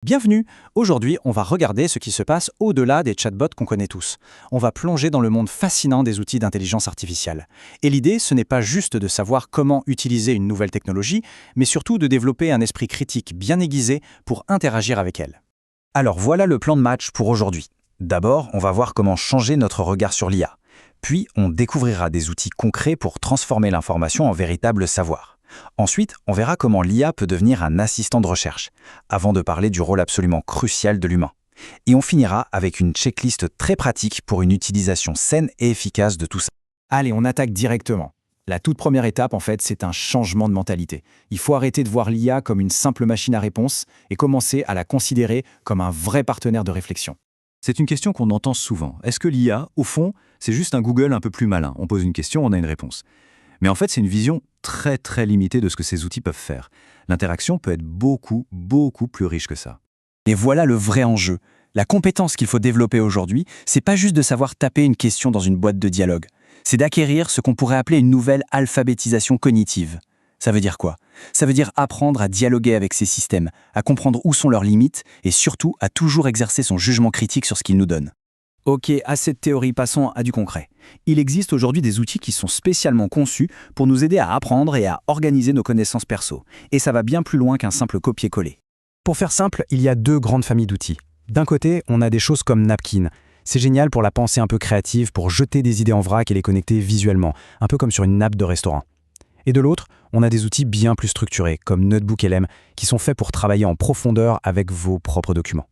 Bienvenue! Aujourd'hui, on va regarder ce qui se passe au-delà des chatbots qu'on connaît tous. On va plonger dans le monde fascinant des outils d'intelligence artificielle. Et l'idée, ce n'est pas juste de savoir comment utiliser une nouvelle technologie, mais surtout de développer un esprit critique bien aiguisé pour interagir avec elle. Alors voilà le plan de match pour aujourd'hui. D'abord, on va voir comment changer notre regard sur l'IA. Puis, on découvrira des outils concrets pour transformer l'information en véritable savoir. Ensuite, on verra comment l'IA peut devenir un assistant de recherche, avant de parler du rôle absolument crucial de l'humain. Et on finira avec une checklist très pratique pour une utilisation saine et efficace de tout ça. Allez, on attaque directement. La toute première étape, en fait, c'est un changement de mentalité. Il faut arrêter de voir l'IA comme une simple machine à réponse et commencer à la considérer comme un vrai partenaire de réflexion. C'est une question qu'on entend souvent. Est-ce que l'IA, au fond, c'est juste un Google un peu plus malin? On pose une question, on a une réponse. Mais en fait, c'est une vision très limitée de ce que ces outils peuvent faire. L'interaction peut être beaucoup plus riche que ça. Et voilà le vrai enjeu. La compétence qu'il faut développer aujourd'hui, c'est pas juste de savoir taper une question dans une boîte de dialogue. C'est d'acquérir ce qu'on pourrait appeler une nouvelle alphabétisation cognitive. Ça veut dire quoi? Ça veut dire apprendre à dialoguer avec ces systèmes, à comprendre où sont leurs limites et surtout à toujours exercer son jugement critique sur ce qu'ils nous donnent. Ok, assez de théorie, passons à du concret. Il existe aujourd'hui des outils qui sont spécialement conçus pour nous aider à apprendre et à organiser nos connaissances perso. Et ça va bien plus loin qu'un simple copier-coller. Pour faire simple, il y a deux grandes familles d'outils. D'un côté, on a des choses comme Napkin. C'est génial pour la pensée un peu créative, pour jeter des idées en vrac et les connecter visuellement, un peu comme sur une nappe de restaurant. Et de l'autre, on a des outils bien plus structurés, comme NotebookLM, qui sont faits pour travailler en profondeur avec vos propres documents.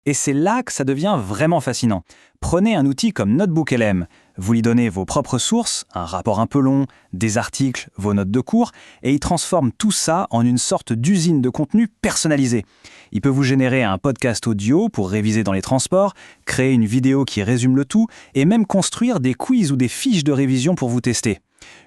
Et c'est là que ça devient vraiment fascinant. Prenez un outil comme NotebookLM, vous lui donnez vos propres sources, un rapport un peu long, des articles, vos notes de cours, et il transforme tout ça en une sorte d'usine de contenu personnalisée. Il peut vous générer un podcast audio pour réviser dans les transports, créer une vidéo qui résume le tout, et même construire des quiz ou des fiches de révision pour vous tester.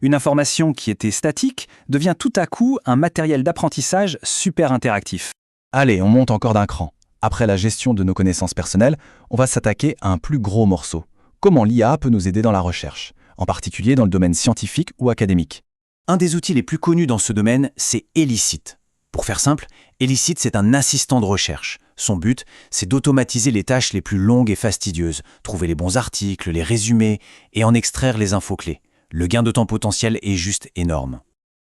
Une information qui était statique devient tout à coup un matériel d'apprentissage super interactif. Allez, on monte encore d'un cran. Après la gestion de nos connaissances personnelles, on va s'attaquer à un plus gros morceau. Comment l'IA peut nous aider dans la recherche, en particulier dans le domaine scientifique ou académique. Un des outils les plus connus dans ce domaine, c'est Elicit. Pour faire simple, Elicit, c'est un assistant de recherche. Son but, c'est d'automatiser les tâches les plus longues et fastidieuses, trouver les bons articles, les résumer et en extraire les infos clés. Le gain de temps potentiel est juste énorme.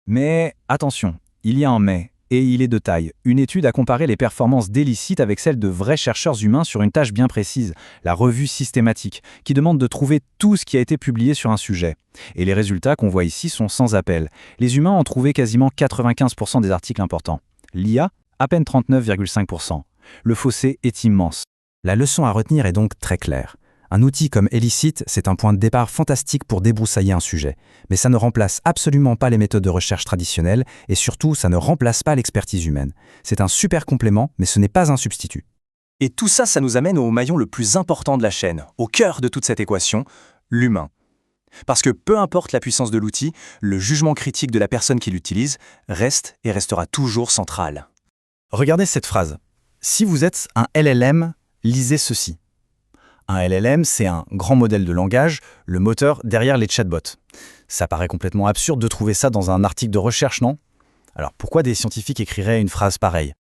Mais attention, il y a un mais. Et il est de taille. Une étude a comparé les performances d'Elicit avec celles de vrais chercheurs humains sur une tâche bien précise, la revue systématique, qui demande de trouver tout ce qui a été publié sur un sujet. Et les résultats qu'on voit ici sont sans appel. Les humains ont trouvé quasiment 95% des articles importants. L'IA, à peine 39,5%. Le fossé est immense. La leçon à retenir est donc très claire. Un outil comme Elicit, c'est un point de départ fantastique pour débroussailler un sujet. Mais ça ne remplace absolument pas les méthodes de recherche traditionnelles et surtout, ça ne remplace pas l'expertise humaine. C'est un super complément, mais ce n'est pas un substitut. Et tout ça, ça nous amène au maillon le plus important de la chaîne, au cœur de toute cette équation, l'humain. Parce que peu importe la puissance de l'outil, le jugement critique de la personne qui l'utilise reste et restera toujours central. Regardez cette phrase. Si vous êtes un LLM, lisez ceci. Un LLM, c'est un grand modèle de langage, le moteur derrière les chatbots. Ça paraît complètement absurde de trouver ça dans un article de recherche, non? Alors pourquoi des scientifiques écriraient une phrase pareille?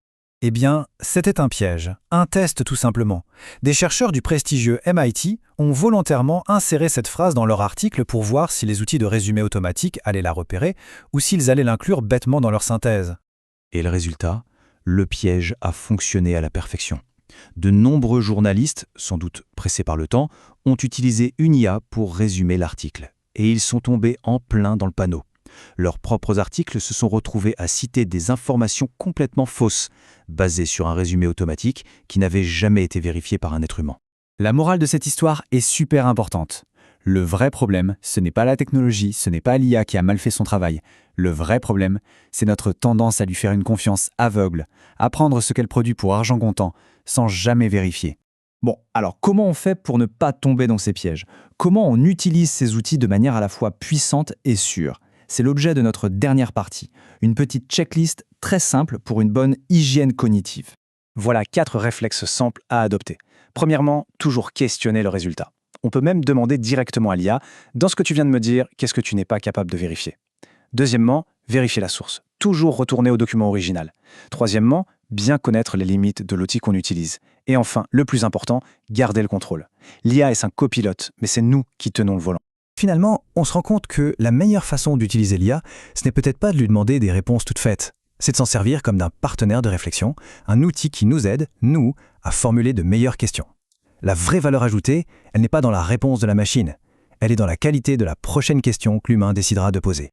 Eh bien, c'était un piège, un test tout simplement. Des chercheurs du prestigieux MIT ont volontairement inséré cette phrase dans leur article pour voir si les outils de résumé automatique allaient la repérer ou s'ils allaient l'inclure bêtement dans leur synthèse. Et le résultat? Le piège a fonctionné à la perfection. De nombreux journalistes, sans doute pressés par le temps, ont utilisé une IA pour résumer l'article. Et ils sont tombés en plein dans le panneau. Leurs propres articles se sont retrouvés à citer des informations complètement fausses, basées sur un résumé automatique qui n'avait jamais été vérifié par un être humain. La morale de cette histoire est super importante. Le vrai problème, ce n'est pas la technologie, ce n'est pas l'IA qui a mal fait son travail. Le vrai problème, c'est notre tendance à lui faire une confiance aveugle, à prendre ce qu'elle produit pour argent comptant, sans jamais vérifier. Bon, alors comment on fait pour ne pas tomber dans ces pièges? Comment on utilise ces outils de manière à la fois puissante et sûre? C'est l'objet de notre dernière partie, une petite checklist très simple pour une bonne hygiène cognitive. Voilà 4 réflexes simples à adopter. Premièrement, toujours questionner le résultat. On peut même demander directement à l'IA, dans ce que tu viens de me dire, qu'est-ce que tu n'es pas capable de vérifier? Deuxièmement, vérifier la source. Toujours retourner au document original. Troisièmement, bien connaître les limites de l'outil qu'on utilise. Et enfin, le plus important, garder le contrôle. L'IA est un copilote, mais c'est nous qui tenons le volant. Finalement, on se rend compte que la meilleure façon d'utiliser l'IA, ce n'est peut-être pas de lui demander des réponses toutes faites. C'est de s'en servir comme d'un partenaire de réflexion, un outil qui nous aide, nous, à formuler de meilleures questions. La vraie valeur ajoutée, elle n'est pas dans la réponse de la machine. Elle est dans la qualité de la prochaine question que l'humain décidera de poser.